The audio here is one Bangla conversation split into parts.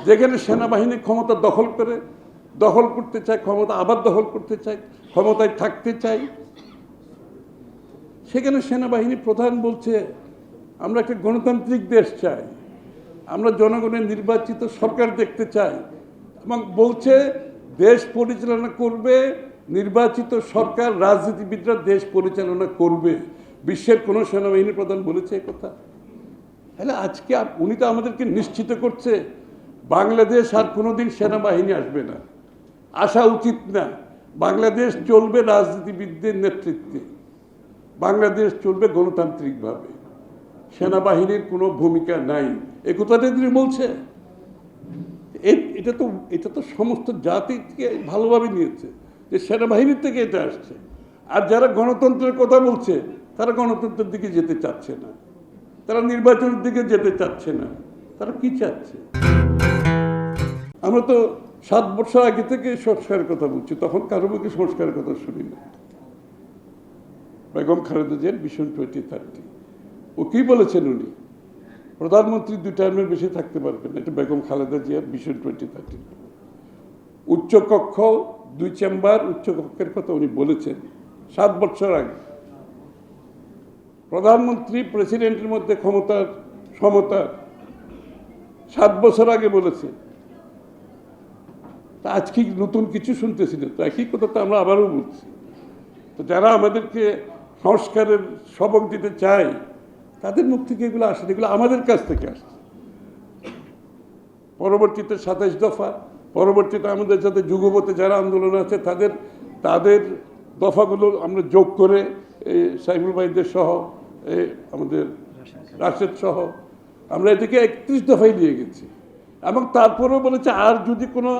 যেখানে সেনাবাহিনী ক্ষমতা দখল করতে চায়, ক্ষমতা আবার দখল করতে চায়, ক্ষমতায় থাকতে চায়, সেখানে সেনাবাহিনী প্রধান বলছে আমরা একটা গণতান্ত্রিক দেশ চাই, আমরা জনগণের নির্বাচিত সরকার দেখতে চাই, এবং বলছে দেশ পরিচালনা করবে নির্বাচিত সরকার, রাজনীতিবিদরা দেশ পরিচালনা করবে। বিশ্বের কোনো সেনাবাহিনী প্রধান বলেছে এই কথা? তাহলে আজকে উনি তো আমাদেরকে নিশ্চিত করছে বাংলাদেশ আর কোনোদিন সেনাবাহিনী আসবে না, আসা উচিত না। বাংলাদেশ চলবে রাজনীতিবিদদের নেতৃত্বে, বাংলাদেশ চলবে গণতান্ত্রিকভাবে, সেনাবাহিনীর কোনো ভূমিকা নাই। এই কথাটা তিনি বলছে। এটা তো সমস্ত জাতিকে ভালোভাবে নিয়েছে যে সেনাবাহিনীর থেকে এটা আসছে। আর যারা গণতন্ত্রের কথা বলছে তারা গণতন্ত্রের দিকে যেতে চাচ্ছে না, তারা নির্বাচনের দিকে যেতে চাচ্ছে না। তারা কি চাচ্ছে? আমরা তো 7 বছর আগে থেকে সংস্কারের কথা বলছি, তখন কারো মুখে সংস্কারের কথা শুনি না। বেগম খালেদা জিয়ার ভিশন 2030, ও কি বলেছেন? উনি প্রধানমন্ত্রী 2 টার্মের বেশি থাকতে পারবেন, এটা বেগম খালেদা জিয়ার ভিশন 2030। উচ্চকক্ষ 2 চেম্বার, উচ্চকক্ষের কথা উনি বলেছেন 7 বছর আগে। প্রধানমন্ত্রী প্রেসিডেন্টের মধ্যে ক্ষমতার সমতা 7 বছর আগে বলেছে। তা আজকে নতুন কিছু শুনতেছি না তো, একই কথা তো আমরা আবারও বলছি। তো যারা আমাদেরকে সংস্কারের সবক দিতে চায় তাদের মুখ থেকে এগুলো আসে, এগুলো আমাদের কাছ থেকে আসছে। পরবর্তীতে 27 দফা, পরবর্তীতে আমাদের যাতে যুগপথে যারা আন্দোলন আছে তাদের দফাগুলো আমরা যোগ করে সাইফুল ভাইদের সহ আমাদের রাশেদ সহ আমরা এদিকে 31 দফায় নিয়ে গেছি। এবং তারপরেও বলেছে আর যদি কোনো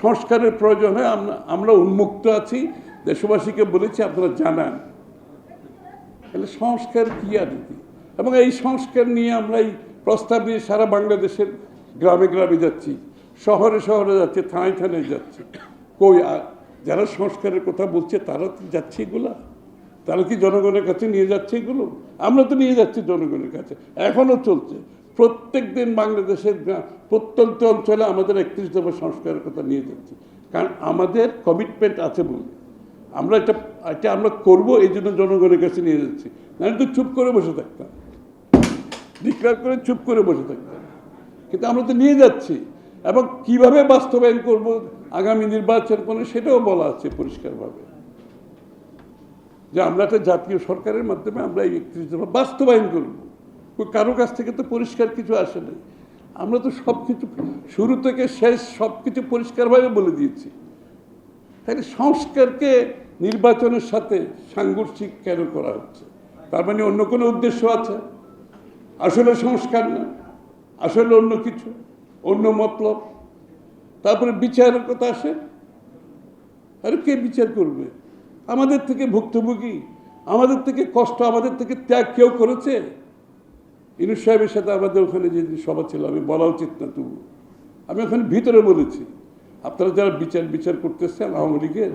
সংস্কারের প্রয়োজন হয় আমরা উন্মুক্ত আছি, দেশবাসীকে বলেছি আপনারা জানান। তাহলে সংস্কার কি আর দিদি? এবং এই সংস্কার নিয়ে আমরা এই প্রস্তাব নিয়ে সারা বাংলাদেশের গ্রামে গ্রামে যাচ্ছি, শহরে শহরে যাচ্ছে, থানায় থানায় যাচ্ছে। কই যারা সংস্কারের কথা বলছে তারা তো যাচ্ছে এগুলা? তারা কি জনগণের কাছে নিয়ে যাচ্ছে এগুলো? আমরা তো নিয়ে যাচ্ছি জনগণের কাছে, এখনও চলছে। প্রত্যেক দিন বাংলাদেশের প্রত্যন্ত অঞ্চলে আমাদের 31 দফা সংস্কারের কথা নিয়ে যাচ্ছি, কারণ আমাদের কমিটমেন্ট আছে বলে আমরা এটা আমরা করবো, এই জন্য জনগণের কাছে নিয়ে যাচ্ছি। নাহলে তো চুপ করে বসে থাকতাম, ডিক্লেয়ার করে চুপ করে বসে থাকতাম। কিন্তু আমরা তো নিয়ে যাচ্ছি, এবং কিভাবে বাস্তবায়ন করব আগামী নির্বাচন করে সেটাও বলা আছে পরিষ্কারভাবে, যে আমরা একটা জাতীয় সরকারের মাধ্যমে আমরা এই 31 দফা বাস্তবায়ন করব। কারো কাছ থেকে তো পরিষ্কার কিছু আসে নাই। আমরা তো সব কিছু শুরু থেকে শেষ সব কিছু পরিষ্কারভাবে বলে দিয়েছি। তাহলে সংস্কারকে নির্বাচনের সাথে সাংঘর্ষিক কেন করা হচ্ছে? তার মানে অন্য কোনো উদ্দেশ্য আছে? আসলে সংস্কার না, আসলে অন্য কিছু, অন্য মতলব। তারপরে বিচারের কথা আসে, আরে কে বিচার করবে? আমাদের থেকে ভুক্তভোগী, আমাদের থেকে কষ্ট, আমাদের থেকে ত্যাগ কেউ করেছে? ইউনূস সাহেবের সাথে আমাদের ওখানে যে সভা ছিল, আমি বলা উচিত না তবু আমি ওখানে ভিতরে বলেছি, আপনারা যারা বিচার করতেছেন আওয়ামী লীগের,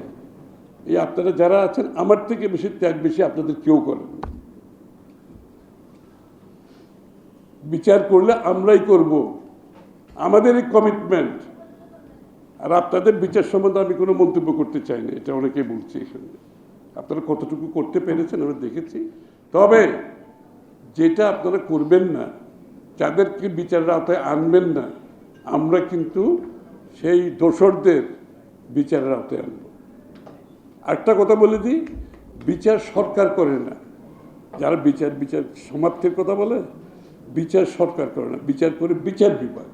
এই আপনারা যারা আছেন আমার থেকে বেশি ত্যাগ বেশি আপনাদের কেউ করেন। বিচার করলে আমরাই করব, আমাদের এই কমিটমেন্ট। আর আপনাদের বিচার সম্বন্ধে আমি কোনো মন্তব্য করতে চাই না, এটা অনেকেই বলছে এখানে। আপনারা কতটুকু করতে পেরেছেন আমরা দেখেছি। তবে যেটা আপনারা করবেন না, যাদেরকে বিচারের আওতায় আনবেন না, আমরা কিন্তু সেই দোষরদের বিচারের আওতায় আনব। একটা কথা বলে দিই, বিচার সরকার করে না। যারা বিচার সমাপ্তির কথা বলে, বিচার সরকার করে না, বিচার করে বিচার বিভাগ।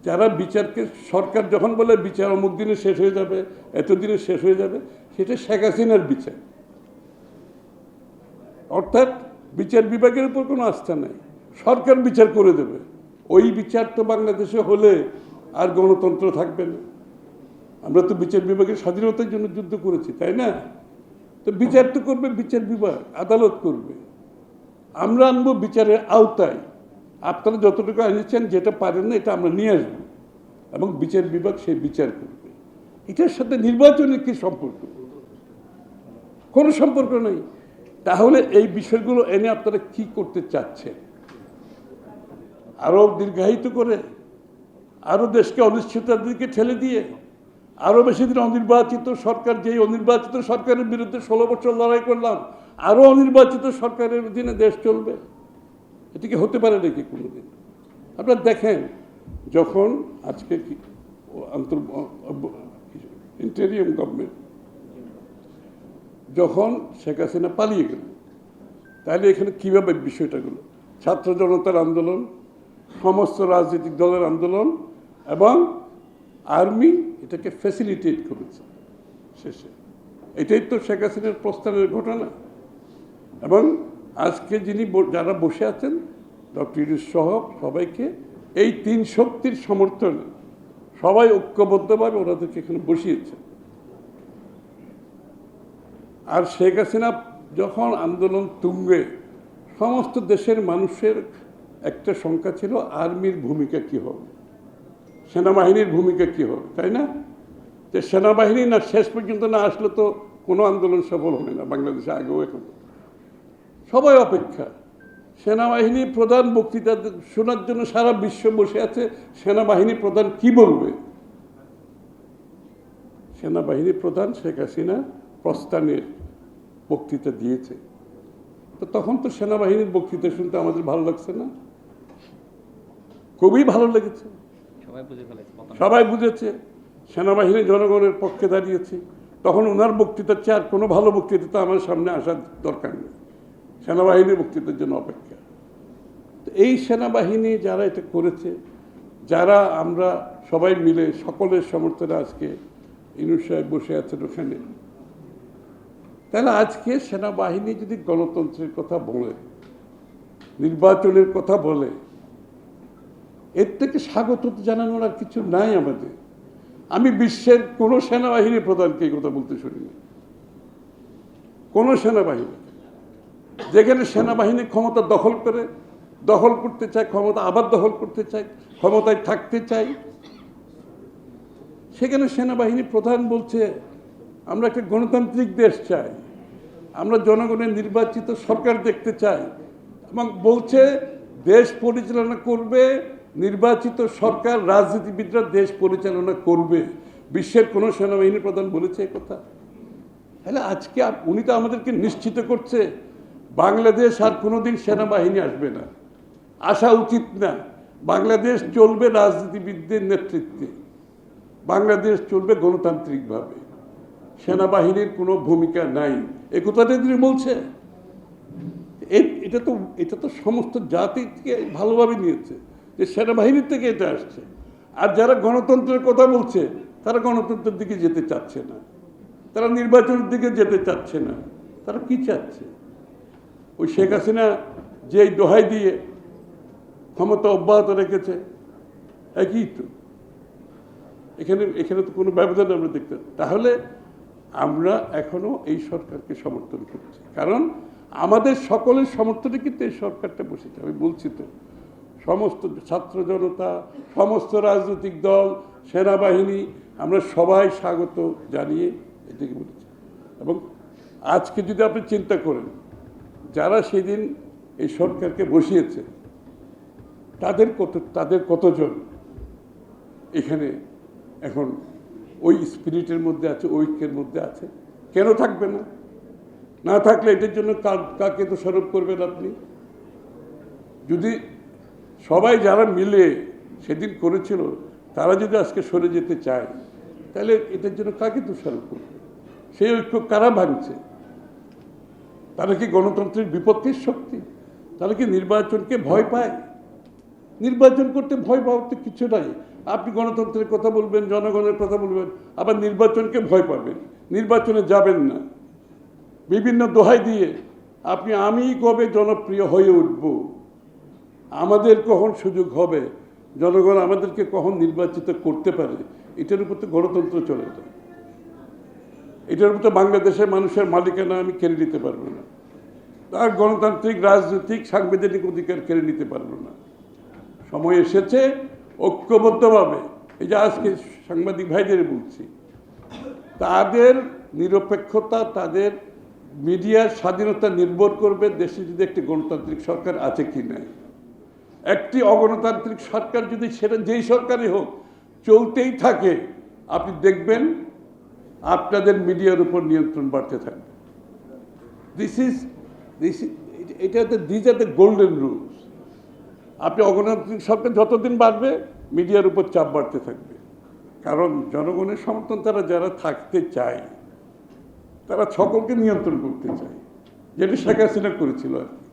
যারা বিচারকে সরকার যখন বলে বিচার অমুক দিনে শেষ হয়ে যাবে, এতদিনে শেষ হয়ে যাবে, সেটা শেখ হাসিনার বিচার। অর্থাৎ বিচার বিভাগের উপর কোনো আস্থা নাই, সরকার বিচার করে দেবে। ওই বিচার তো বাংলাদেশে হলে আর গণতন্ত্র থাকবে না। আমরা তো বিচার বিভাগের স্বাধীনতার জন্য যুদ্ধ করেছি, তাই না? তো বিচার তো করবে বিচার বিভাগ, আদালত করবে। আমরা আনবো বিচারের আওতায়। আপনারা যতটুকু এনেছেন, যেটা পারেন না এটা আমরা নিয়ে আসবো, এবং বিচার বিভাগ সেই বিচার করবে। এটার সাথে নির্বাচনের কি সম্পর্ক? কোনো সম্পর্ক নেই। তাহলে এই বিষয়গুলো এনে আপনারা কি করতে চাচ্ছেন? আরও দীর্ঘায়িত করে, আরও দেশকে অনিশ্চয়তার দিকে ঠেলে দিয়ে, আরও বেশি দিন অনির্বাচিত সরকার, যেই অনির্বাচিত সরকারের বিরুদ্ধে 16 বছর লড়াই করলাম, আরও অনির্বাচিত সরকারের অধীনে দেশ চলবে? এটা কি হতে পারে নাকি কোনোদিন? আপনারা দেখেন, যখন আজকে ইন্টেরিয়াম গভর্নমেন্ট যখন শেখ হাসিনা পালিয়ে গেল, তাহলে এখানে কীভাবে বিষয়টাগুলো, ছাত্র জনতার আন্দোলন, সমস্ত রাজনৈতিক দলের আন্দোলন এবং আর্মি এটাকে ফ্যাসিলিটেট করেছে শেষে। এটাই তো শেখ হাসিনার প্রস্থানের ঘটনা। এবং আজকে যারা বসে আছেন, ডক্টর ইউনূস সহ সবাইকে এই 3 শক্তির সমর্থনে সবাই ঐক্যবদ্ধভাবে ওনাদেরকে এখানে বসিয়েছে। আর শেখ হাসিনা যখন আন্দোলন তুঙ্গে, সমস্ত দেশের মানুষের একটা শঙ্কা ছিল আর্মির ভূমিকা কী হবে, সেনাবাহিনীর ভূমিকা কী হবে, তাই না? যে সেনাবাহিনী না শেষ পর্যন্ত না আসলে তো কোনো আন্দোলন সফল হবে না বাংলাদেশে, আগেও এখন সবাই অপেক্ষা। সেনাবাহিনী প্রধান বক্তৃতা শোনার জন্য সারা বিশ্ব বসে আছে। সেনাবাহিনী প্রধান কি বলবে? সেনাবাহিনী প্রধান শেখ হাসিনা প্রস্থানের বক্তৃতা দিয়েছে, তো তখন তো সেনাবাহিনীর বক্তৃতা শুনতে আমাদের ভালো লাগছে না? খুবই ভালো লেগেছে। সবাই বুঝেছে সেনাবাহিনী জনগণের পক্ষে দাঁড়িয়েছে। তখন ওনার বক্তৃতার চেয়ে আর কোনো ভালো বক্তৃতা তো আমার সামনে আসার দরকার নেই, সেনাবাহিনীর বক্তৃতার জন্য অপেক্ষা। তো এই সেনাবাহিনী যারা এটা করেছে, যারা আমরা সবাই মিলে সকলের সমর্থনে আজকে ইউনূস সাহেব বসে আছেন ওখানে, তাহলে আজকে সেনাবাহিনী যদি গণতন্ত্রের কথা বলে, নির্বাচনের কথা বলে, এর থেকে স্বাগত জানানোর আর কিছু নাই আমাদের। আমি বিশ্বের কোনো সেনাবাহিনী প্রধানকে এই কথা বলতে শুনিনি। কোনো সেনাবাহিনী, যেখানে সেনাবাহিনী ক্ষমতা দখল করতে চায়, ক্ষমতা আবার দখল করতে চায়, ক্ষমতায় থাকতে চায়, সেখানে সেনাবাহিনী প্রধান বলছে আমরা একটা গণতান্ত্রিক দেশ চাই, আমরা জনগণের নির্বাচিত সরকার দেখতে চাই, এবং বলছে দেশ পরিচালনা করবে নির্বাচিত সরকার, রাজনীতিবিদরা দেশ পরিচালনা করবে। বিশ্বের কোনো সেনাবাহিনী প্রধান বলেছে এই কথা? তাহলে আজকে উনি তো আমাদেরকে নিশ্চিত করছে বাংলাদেশ আর কোনোদিন সেনাবাহিনী আসবে না, আসা উচিত না। বাংলাদেশ চলবে রাজনীতিবিদদের নেতৃত্বে, বাংলাদেশ চলবে গণতান্ত্রিকভাবে, সেনাবাহিনীর কোনো ভূমিকা নাই। এই কথাটা তিনি বলছে। এটা তো সমস্ত জাতিকে ভালোভাবে নিয়েছে যে সেনাবাহিনীর থেকে এটা আসছে। আর যারা গণতন্ত্রের কথা বলছে তারা গণতন্ত্রের দিকে যেতে চাচ্ছে না, তারা নির্বাচনের দিকে যেতে চাচ্ছে না। তারা কি চাচ্ছে? ওই শেখ হাসিনা যে দোহাই দিয়ে ক্ষমতা অব্যাহত রেখেছে, একই তো। এখানে তো কোনো ব্যবধান আমরা দেখতে। তাহলে আমরা এখনো এই সরকারকে সমর্থন করছি, কারণ আমাদের সকলের সমর্থনে কিন্তু এই সরকারটা বসেছে। আমি বলছি তো, সমস্ত ছাত্র জনতা, সমস্ত রাজনৈতিক দল, সেনাবাহিনী, আমরা সবাই স্বাগত জানিয়ে এদিকে বলেছি। এবং আজকে যদি আপনি চিন্তা করেন, যারা সেদিন এই সরকারকে বসিয়েছে তাদের কতজন এখানে এখন ওই স্পিরিটের মধ্যে আছে, ঐক্যের মধ্যে আছে? কেন থাকবে না? না থাকলে এটার জন্য কাকে দোষারোপ করবেন আপনি? যদি সবাই যারা মিলে সেদিন করেছিল তারা যদি আজকে সরে যেতে চায়, তাহলে এটার জন্য কাকে দোষারোপ করবে? সেই ঐক্য কারা ভাঙছে? তারা কি গণতন্ত্রের বিপক্ষের শক্তি? তারা কি নির্বাচনকে ভয় পায়? নির্বাচন করতে ভয় পাওয়ার তো কিছু নাই। আপনি গণতন্ত্রের কথা বলবেন, জনগণের কথা বলবেন, আবার নির্বাচনকে ভয় পাবেন, নির্বাচনে যাবেন না, বিভিন্ন দোহাই দিয়ে আমি কবে জনপ্রিয় হয়ে উঠব, আমাদের কখন সুযোগ হবে, জনগণ আমাদেরকে কখন নির্বাচিত করতে পারে, এটার উপর তো গণতন্ত্র চলে যায়। এটার উপর তো বাংলাদেশের মানুষের মালিকানা আমি কেড়ে নিতে পারবো না, তার গণতান্ত্রিক, রাজনৈতিক, সাংবিধানিক অধিকার কেড়ে নিতে পারবো না। সময় এসেছে ঐক্যবদ্ধভাবে, এই যে আজকে সাংবাদিক ভাইদের বলছি, তাদের নিরপেক্ষতা, তাদের মিডিয়ার স্বাধীনতা নির্ভর করবে দেশে যদি একটি গণতান্ত্রিক সরকার আছে কি নাই। একটি অগণতান্ত্রিক সরকার যদি সেটা যেই সরকারই হোক চলতেই থাকে, আপনি দেখবেন আপনাদের মিডিয়ার উপর নিয়ন্ত্রণ বাড়তে থাকবে। This are the golden rules. আপনি অগণতান্ত্রিক সরকার যতদিন বাড়বে মিডিয়ার উপর চাপ বাড়তে থাকবে, কারণ জনগণের সমর্থন তারা যারা থাকতে চায় তারা সকলকে নিয়ন্ত্রণ করতে চায়, যেটা শেখ হাসিনা করেছিল আর কি।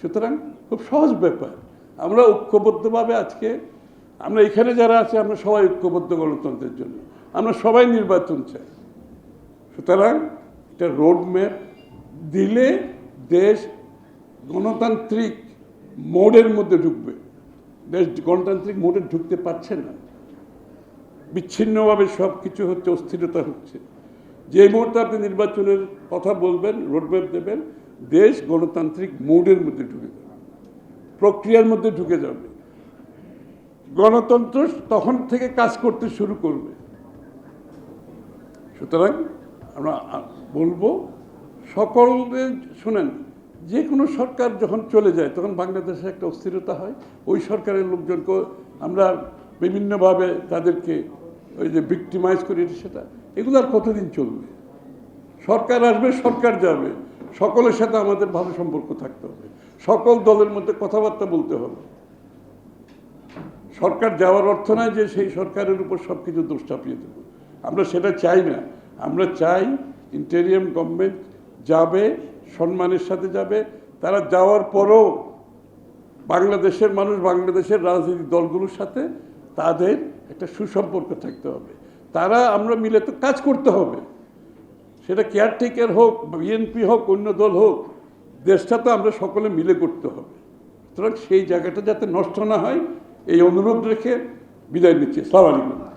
সুতরাং খুব সহজ ব্যাপার। আমরা ঐক্যবদ্ধভাবে আজকে আমরা এখানে যারা আছি আমরা সবাই ঐক্যবদ্ধ গণতন্ত্রের জন্য, আমরা সবাই নির্বাচন চাই। সুতরাং এটা রোডম্যাপ দিলে দেশ গণতান্ত্রিক মোডের মধ্যে ঢুকবে। দেশ গণতান্ত্রিক মোডে ঢুকতে পারছে না, বিচ্ছিন্নভাবে সব কিছু হচ্ছে, অস্থিরতা হচ্ছে। যে মুহূর্তে আপনি নির্বাচনের কথা বলবেন, রোডম্যাপ দেবেন, দেশ গণতান্ত্রিক মোডের মধ্যে ঢুকে যাবে, প্রক্রিয়ার মধ্যে ঢুকে যাবে। গণতন্ত্র তখন থেকে কাজ করতে শুরু করবে। সুতরাং আমরা বলবো সকলে শুনেন, যে কোনো সরকার যখন চলে যায় তখন বাংলাদেশে একটা অস্থিরতা হয়। ওই সরকারের লোকজনকে আমরা বিভিন্নভাবে তাদেরকে ওই যে ভিক্টিমাইজ করি, সেটা এগুলো আর কতদিন চলবে? সরকার আসবে, সরকার যাবে, সকলের সাথে আমাদের ভালো সম্পর্ক থাকতে হবে, সকল দলের মধ্যে কথাবার্তা বলতে হবে। সরকার যাওয়ার অর্থ নয় যে সেই সরকারের উপর সব কিছু দোষ চাপিয়ে দেব, আমরা সেটা চাই না। আমরা চাই ইন্টেরিয়াম গভর্নমেন্ট যাবে, সম্মানের সাথে যাবে। তারা যাওয়ার পরও বাংলাদেশের মানুষ, বাংলাদেশের রাজনৈতিক দলগুলোর সাথে তাদের একটা সুসম্পর্ক থাকতে হবে। তারা আমরা মিলে তো কাজ করতে হবে, সেটা কেয়ারটেকার হোক, বিএনপি হোক, অন্য দল হোক, দেশটা তো আমরা সকলে মিলে করতে হবে। সুতরাং সেই জায়গাটা যাতে নষ্ট না হয় এই অনুরোধ রেখে বিদায় নিচ্ছি। আসসালামু আলাইকুম।